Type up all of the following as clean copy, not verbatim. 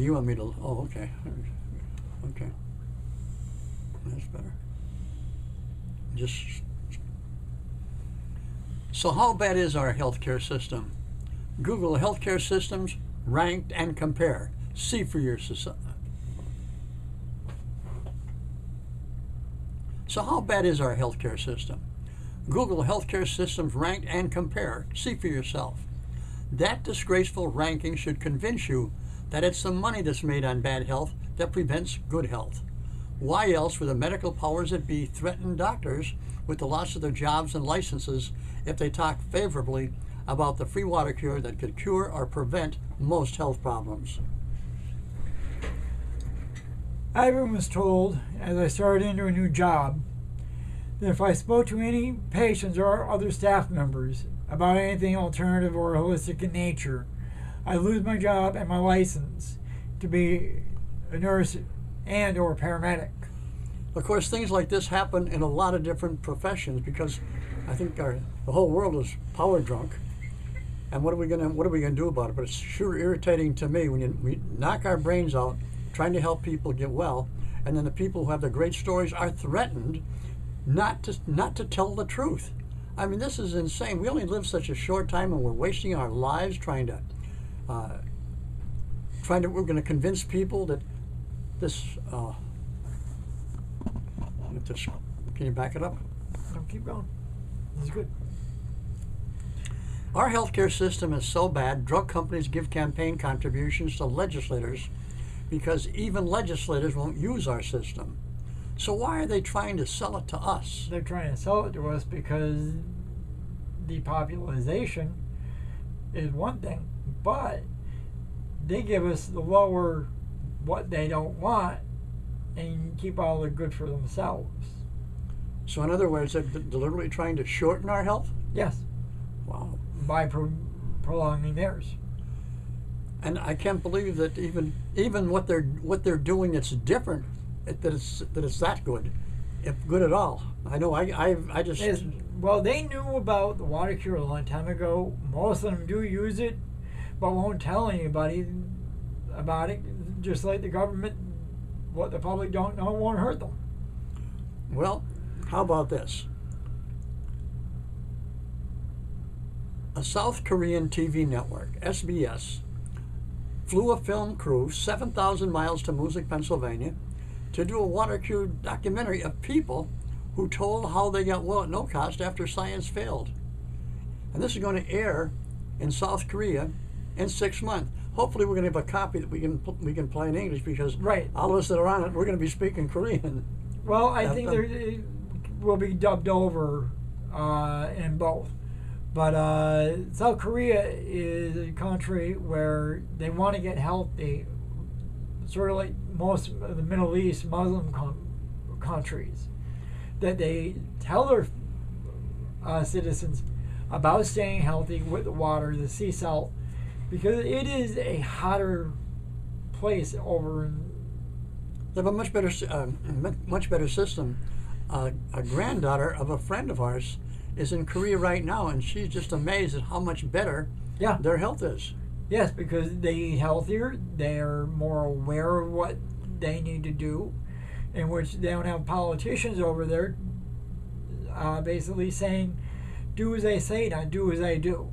You want me to? Oh, okay. Okay. That's better. So how bad is our healthcare system? Google healthcare systems ranked and compare. See for yourself. So how bad is our healthcare system? Google healthcare systems ranked and compare. See for yourself. That disgraceful ranking should convince you that it's the money that's made on bad health that prevents good health. Why else would the medical powers that be threaten doctors with the loss of their jobs and licenses if they talk favorably about the free water cure that could cure or prevent most health problems? I was told, as I started into a new job, that if I spoke to any patients or other staff members about anything alternative or holistic in nature, I'd lose my job and my license to be a nurse and or paramedic. Of course, things like this happen in a lot of different professions because I think the whole world is power drunk. And what are we gonna do about it? But it's sure irritating to me when we knock our brains out trying to help people get well, and then the people who have the great stories are threatened not to tell the truth. I mean, this is insane. We only live such a short time, and we're wasting our lives trying to we're going to convince people that this. Can you back it up? No, keep going. This is good. Our healthcare system is so bad, drug companies give campaign contributions to legislators because even legislators won't use our system. So why are they trying to sell it to us? They're trying to sell it to us because depopulation is one thing, but they give us the lower what they don't want and keep all the good for themselves. So in other words, they're deliberately trying to shorten our health? Yes. Wow. By prolonging theirs. And I can't believe that even what they're doing that's different, that it's that good, if good at all. I know I just well, they knew about the water cure a long time ago. Most of them do use it, but won't tell anybody about it. Just like the government, what the public don't know won't hurt them. Well, how about this? A South Korean TV network, SBS, flew a film crew 7,000 miles to Moosic, Pennsylvania, to do a water cure documentary of people who told how they got well at no cost after science failed. And this is going to air in South Korea in 6 months. Hopefully we're going to have a copy that we can play in English because all of us that are on it, we're going to be speaking Korean. Well, I think it will be dubbed over in both. But South Korea is a country where they want to get healthy, sort of like most of the Middle East Muslim countries, that they tell their citizens about staying healthy with the water, the sea salt, because it is a hotter place over in... They have a much better system. A granddaughter of a friend of ours is in Korea right now, and she's just amazed at how much better their health is. Yes, because they eat healthier, they're more aware of what they need to do, in which they don't have politicians over there basically saying, do as I say, not do as I do.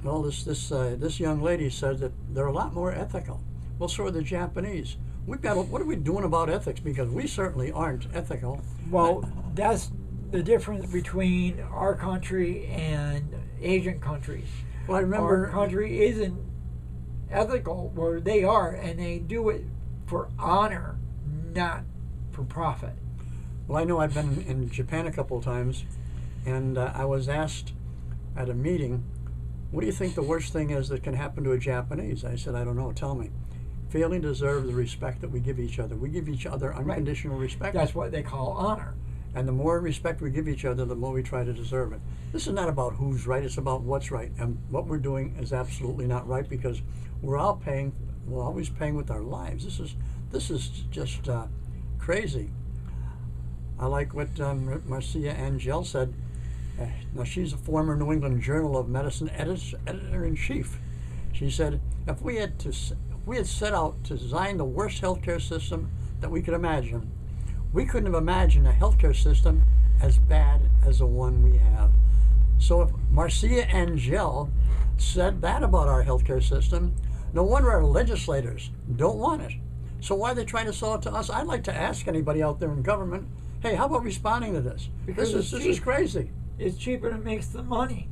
Well, this young lady said that they're a lot more ethical. Well, so are the Japanese. What are we doing about ethics? Because we certainly aren't ethical. Well, that's the difference between our country and Asian countries. Well, I remember our country isn't ethical where they are, and they do it for honor, not for profit. Well, I know I've been in Japan a couple of times, and I was asked at a meeting, what do you think the worst thing is that can happen to a Japanese? I said, I don't know, tell me. Failing to deserve the respect that we give each other. We give each other unconditional respect. That's what they call honor. And the more respect we give each other, the more we try to deserve it. This is not about who's right, it's about what's right. And what we're doing is absolutely not right because we're always paying with our lives. This is just crazy. I like what Marcia Angel said. Now, she's a former New England Journal of Medicine editor-in-chief. She said, if we had we had set out to design the worst healthcare system that we could imagine, we couldn't have imagined a healthcare system as bad as the one we have. So if Marcia Angel said that about our healthcare system, no wonder our legislators don't want it. So why are they trying to sell it to us? I'd like to ask anybody out there in government, hey, how about responding to this? Because This is crazy. It's cheap and it makes the money.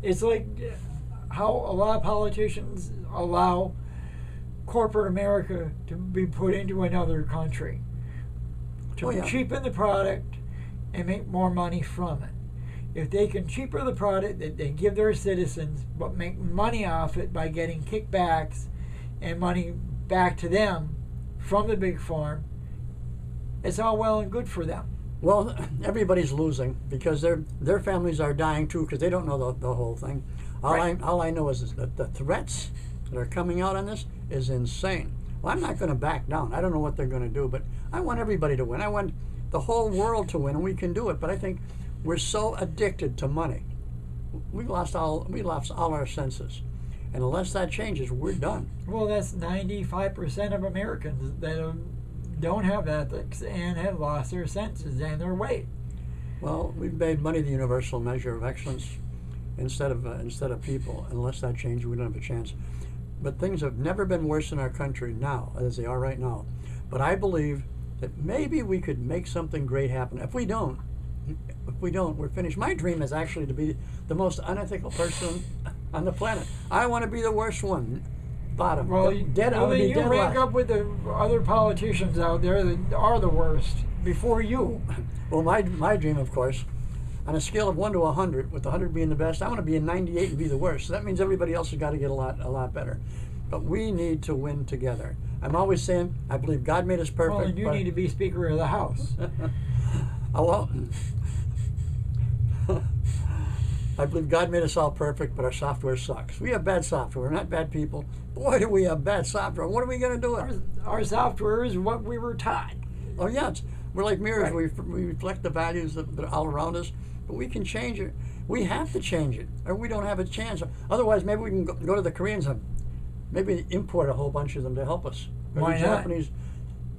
It's like how a lot of politicians allow corporate America to be put into another country to cheapen the product and make more money from it. If they can cheaper the product that they give their citizens, but make money off it by getting kickbacks and money back to them from the big farm, it's all well and good for them. Well, everybody's losing because their families are dying too because they don't know the whole thing. All I know is that the threats that are coming out on this is insane. Well, I'm not going to back down. I don't know what they're going to do, but I want everybody to win. I want the whole world to win, and we can do it. But I think we're so addicted to money. We lost all our senses. And unless that changes, we're done. Well, that's 95% of Americans that don't have ethics and have lost their senses and their way. Well, we've made money the universal measure of excellence instead of people. Unless that changes, we don't have a chance. But things have never been worse in our country now as they are right now. But I believe that maybe we could make something great happen. If we don't, we're finished. My dream is actually to be the most unethical person on the planet. I want to be the worst one. Bottom. Well, you rank up with the other politicians out there that are the worst before you. Well, my dream, of course, on a scale of 1 to 100, with 100 being the best, I want to be a 98 and be the worst. So that means everybody else has got to get a lot better. But we need to win together. I'm always saying, I believe God made us perfect. Well, and you need to be Speaker of the House. Oh, well, I believe God made us all perfect, but our software sucks. We have bad software. We're not bad people. Boy, do we have bad software. What are we going to do? Our software is what we were taught. Oh, yeah. We're like mirrors. Right. We reflect the values that are all around us, but we can change it. We have to change it, or we don't have a chance. Otherwise, maybe we can go to the Koreans and maybe import a whole bunch of them to help us. Or Why the not? Japanese.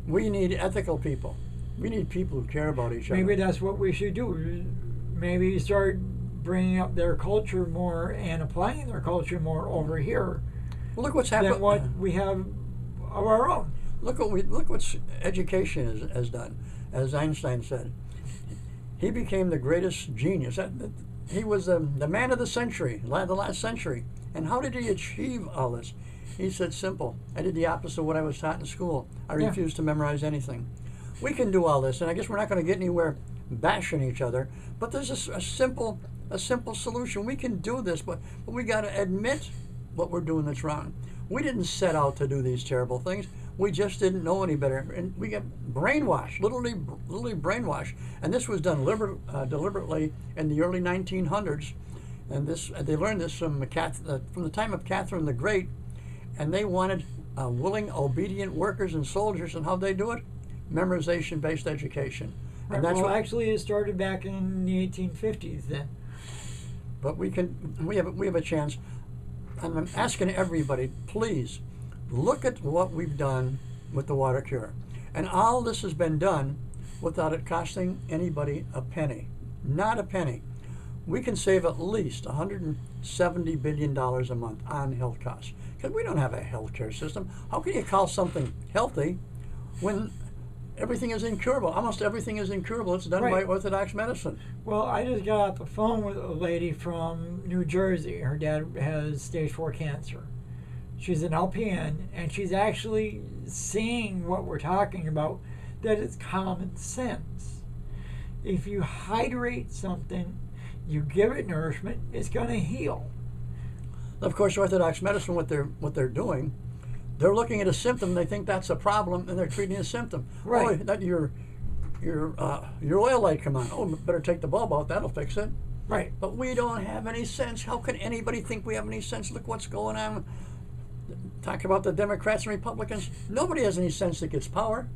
We need ethical people. We need people who care about each other. Maybe that's what we should do. Maybe start bringing up their culture more and applying their culture more over here. Well, look what's happened. Than what we have of our own. Look what education has done. As Einstein said, he became the greatest genius. He was the man of the century, the last century. And how did he achieve all this? He said, simple. I did the opposite of what I was taught in school. I refused to memorize anything. We can do all this, and I guess we're not going to get anywhere bashing each other. But there's a simple solution. We can do this, but we got to admit what we're doing that's wrong. We didn't set out to do these terrible things. We just didn't know any better, and we got brainwashed, literally brainwashed. And this was done deliberately in the early 1900s. And they learned this from the time of Catherine the Great, and they wanted willing, obedient workers and soldiers. And how they do it? Memorization-based education. Right, and that's actually it started back in the 1850s then. But we have a chance. And I'm asking everybody, please, look at what we've done with the water cure. And all this has been done without it costing anybody a penny. Not a penny. We can save at least $170 billion a month on health costs. Because we don't have a health care system. How can you call something healthy when everything is incurable? Almost everything is incurable. It's done by Orthodox medicine. Well, I just got off the phone with a lady from New Jersey. Her dad has stage 4 cancer. She's an LPN, and she's actually seeing what we're talking about, that it's common sense. If you hydrate something, you give it nourishment, it's going to heal. Of course, Orthodox medicine, what they're doing, they're looking at a symptom. They think that's a problem, and they're treating a symptom. Right. Oh, that your oil light come on. Oh, better take the bulb out. That'll fix it. Right. But we don't have any sense. How can anybody think we have any sense? Look what's going on. Talk about the Democrats and Republicans. Nobody has any sense that gets power.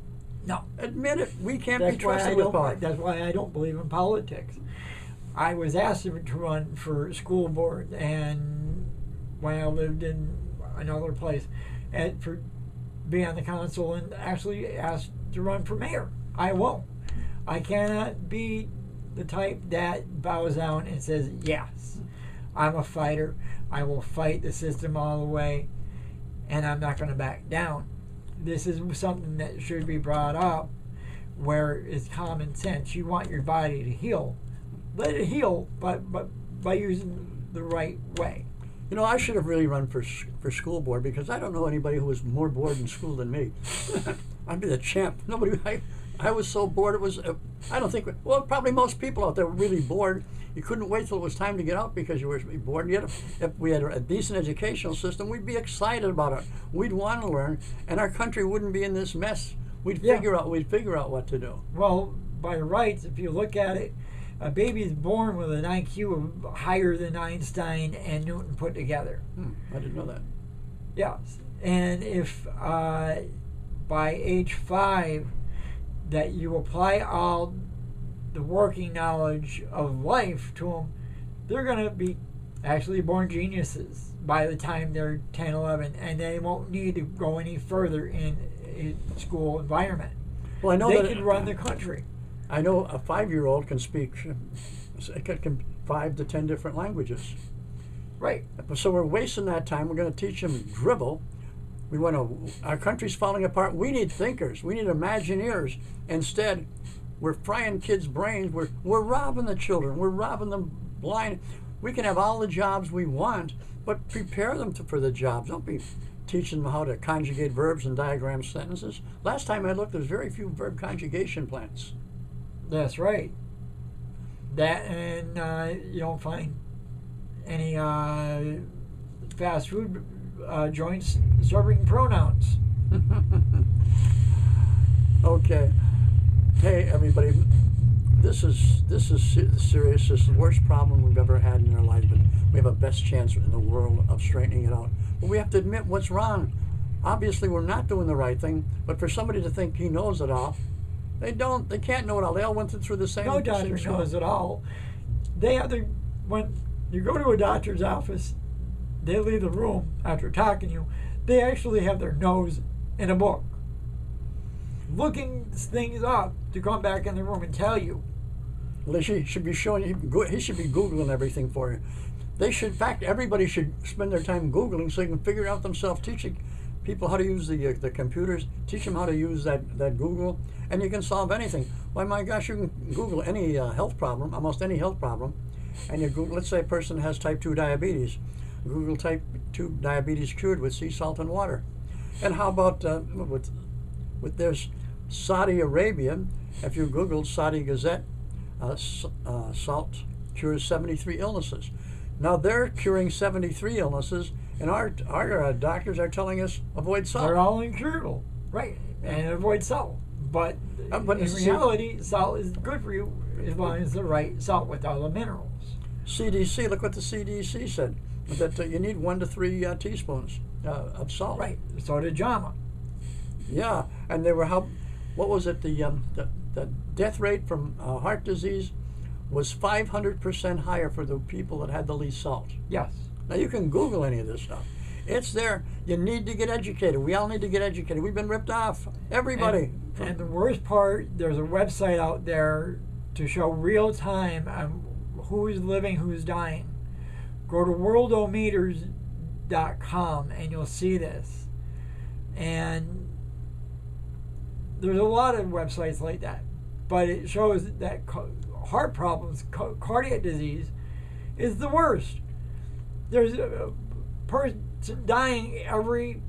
No. Admit it. We can't be trusted with power. That's why I don't believe in politics. I was asked to run for school board, and when I lived in another place, for being on the council and actually asked to run for mayor. I won't. I cannot be the type that bows down and says, yes, I'm a fighter. I will fight the system all the way, and I'm not going to back down. This is something that should be brought up where it's common sense. You want your body to heal. Let it heal, but by using the right way. You know, I should have really run for school board because I don't know anybody who was more bored in school than me. I'd be the champ. I was so bored. It was, I don't think, well, probably most people out there were really bored. You couldn't wait till it was time to get out because you were bored. Yet if we had a decent educational system, we'd be excited about it. We'd want to learn, and our country wouldn't be in this mess. We'd figure out what to do. Well, by rights, if you look at it, a baby is born with an IQ of higher than Einstein and Newton put together. I didn't know that. Yes, and if by age 5 that you apply all the working knowledge of life to them, they're going to be actually born geniuses by the time they're 10, 11, and they won't need to go any further in a school environment. Well, I know they can run the country. I know a 5-year-old can speak 5 to 10 different languages. Right. So we're wasting that time. We're going to teach them dribble. Our country's falling apart. We need thinkers. We need Imagineers. Instead, we're frying kids' brains. We're robbing the children. We're robbing them blind. We can have all the jobs we want, but prepare them for the jobs. Don't be teaching them how to conjugate verbs and diagram sentences. Last time I looked, there's very few verb conjugation plants. That's right. That, and you don't find any fast food joints serving pronouns. Okay. Hey, everybody. This is serious. This is the worst problem we've ever had in our lives, but we have a best chance in the world of straightening it out. But we have to admit what's wrong. Obviously, we're not doing the right thing, but for somebody to think he knows it all, they don't. They can't know it all. They all went through the same. No doctor knows it all. When you go to a doctor's office, they leave the room after talking to you. They actually have their nose in a book, looking things up to come back in the room and tell you. Well, he should be showing you. He should be Googling everything for you. They should. In fact, everybody should spend their time Googling so they can figure it out themselves. Teaching people how to use the computers. Teach them how to use that Google, and you can solve anything. Why, my gosh, you can Google any health problem, almost any health problem, and you Google. Let's say a person has type 2 diabetes. Google type 2 diabetes cured with sea salt and water. And how about with there's Saudi Arabia? If you Googled Saudi Gazette, salt cures 73 illnesses. Now they're curing 73 illnesses, and our doctors are telling us avoid salt. They're all incurable, right? And avoid salt. But in reality, salt is good for you as long as the right salt with all the minerals. CDC, look what the CDC said, that you need 1 to 3 teaspoons of salt. Right. So did JAMA. Yeah, and they were what was it? The death rate from heart disease was 500% higher for the people that had the least salt. Yes. Now you can Google any of this stuff. It's there. You need to get educated. We all need to get educated. We've been ripped off. Everybody. And the worst part, there's a website out there to show real time on who's living, who's dying. Go to worldometers.com and you'll see this. And there's a lot of websites like that. But it shows that heart problems, cardiac disease, is the worst. There's a person dying every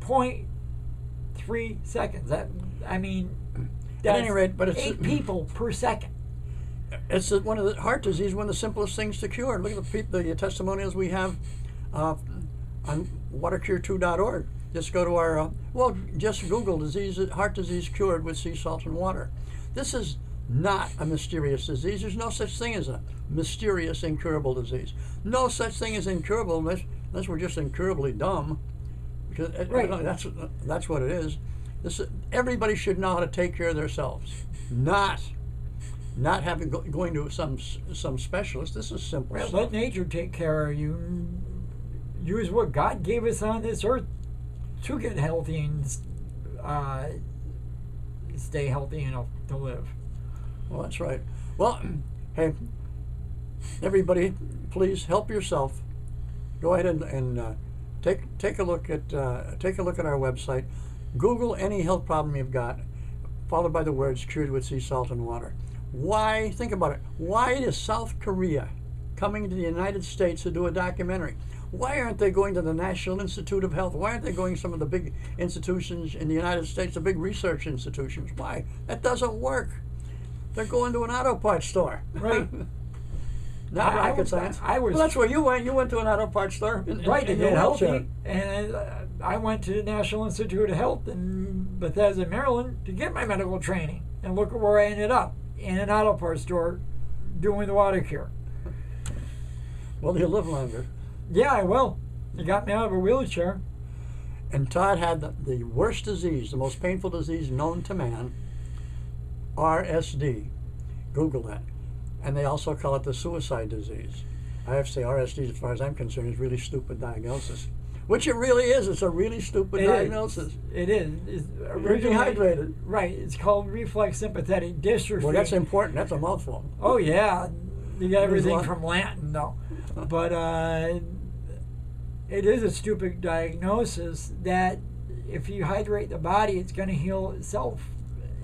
0.3 seconds. At any rate, but it's 8 people per second. It's one of the heart disease, one of the simplest things to cure. Look at the testimonials we have on watercure2.org. Just go to our just Google heart disease cured with sea salt and water. This is not a mysterious disease. There's no such thing as a mysterious incurable disease. No such thing as incurable unless we're just incurably dumb. Because right. That's what it is. Everybody should know how to take care of themselves. Not going to some specialist. This is simple. Let nature take care of you. Use what God gave us on this earth to get healthy and stay healthy enough to live. Well, that's right. Well, hey, everybody, please help yourself. Go ahead and take a look at our website. Google any health problem you've got, followed by the words "cured with sea salt and water." Why? Think about it. Why is South Korea coming to the United States to do a documentary? Why aren't they going to the National Institute of Health? Why aren't they going to some of the big institutions in the United States, the big research institutions? Why? That doesn't work. They're going to an auto parts store. Right. Not rocket science. Well, that's where you went. You went to an auto parts store. Right, to get healthy. And I went to the National Institute of Health in Bethesda, Maryland, to get my medical training. And look at where I ended up, in an auto parts store doing the water cure. Well, you'll live longer. Yeah, I will. It got me out of a wheelchair. And Todd had the worst disease, the most painful disease known to man, RSD. Google that. And they also call it the suicide disease. I have to say RSD, as far as I'm concerned, is really stupid diagnosis. Which it really is. It's a really stupid diagnosis. It is. It's You're dehydrated. Right. It's called reflex sympathetic dystrophy. Well, that's important. That's a mouthful. Oh, yeah. You got everything from Latin, though. But it is a stupid diagnosis that if you hydrate the body, it's going to heal itself.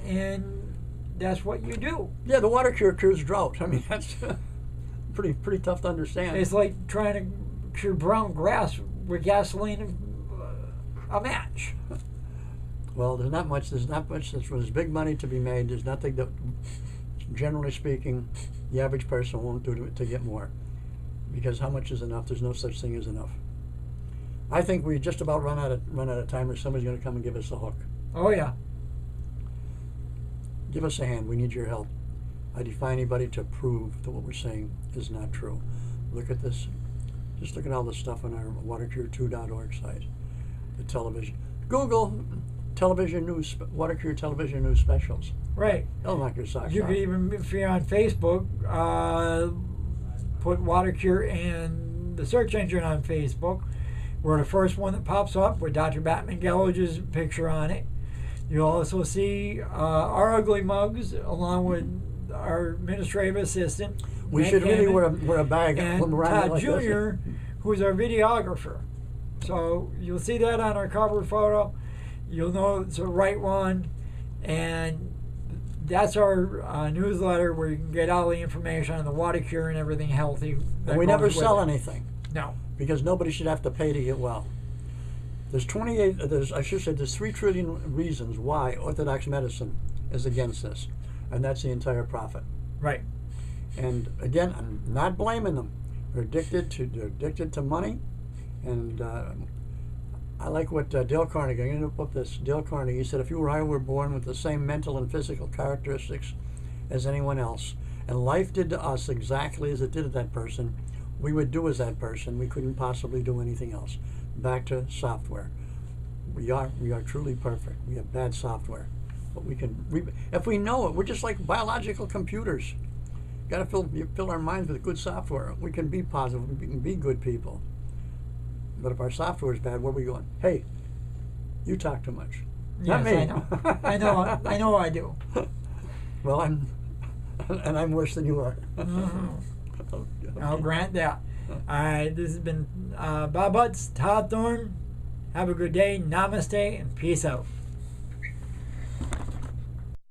And that's what you do. Yeah, the water cure cures drought. I mean, that's pretty tough to understand. It's like trying to cure brown grass with gasoline and a match. Well, there's not much. There's big money to be made. There's nothing that, generally speaking, the average person won't do to get more. Because how much is enough? There's no such thing as enough. I think we just about run out of time, or somebody's going to come and give us a hook. Oh, yeah. Give us a hand. We need your help. I defy anybody to prove that what we're saying is not true. Look at this. Just look at all the stuff on our watercure2.org site. The television. Google television news, watercure television news specials. Right. They'll knock your socks You off. could even, if you're on Facebook, put watercure in the search engine on Facebook. We're the first one that pops up with Dr. Batman Gallagher's picture on it. You'll also see our ugly mugs along with our administrative assistant. We Matt should really Hammond, wear a bag and when we're around Todd like Jr., this. who's our videographer. So you'll see that on our cover photo. You'll know it's the right one. And that's our newsletter where you can get all the information on the water cure and everything healthy. And we never sell anything. No. Because nobody should have to pay to get well. There's 3 trillion reasons why Orthodox medicine is against this. And that's the entire profit. Right. And again, I'm not blaming them. They're addicted to money. And I like what Dale Carnegie, I'm going to put this, Dale Carnegie, he said, if you or I were born with the same mental and physical characteristics as anyone else, and life did to us exactly as it did to that person, we would do as that person. We couldn't possibly do anything else. Back to software. We are truly perfect. We have bad software. But we can, if we know it, we're just like biological computers. Got to fill our minds with good software. We can be positive. We can be good people. But if our software is bad, where are we going? Hey, you talk too much. Yes, Not me. I know. I know I do. Well, I'm worse than you are. Mm-hmm. I'll grant that. All right, this has been Bob Butts, Todd Thorne. Have a good day. Namaste and peace out.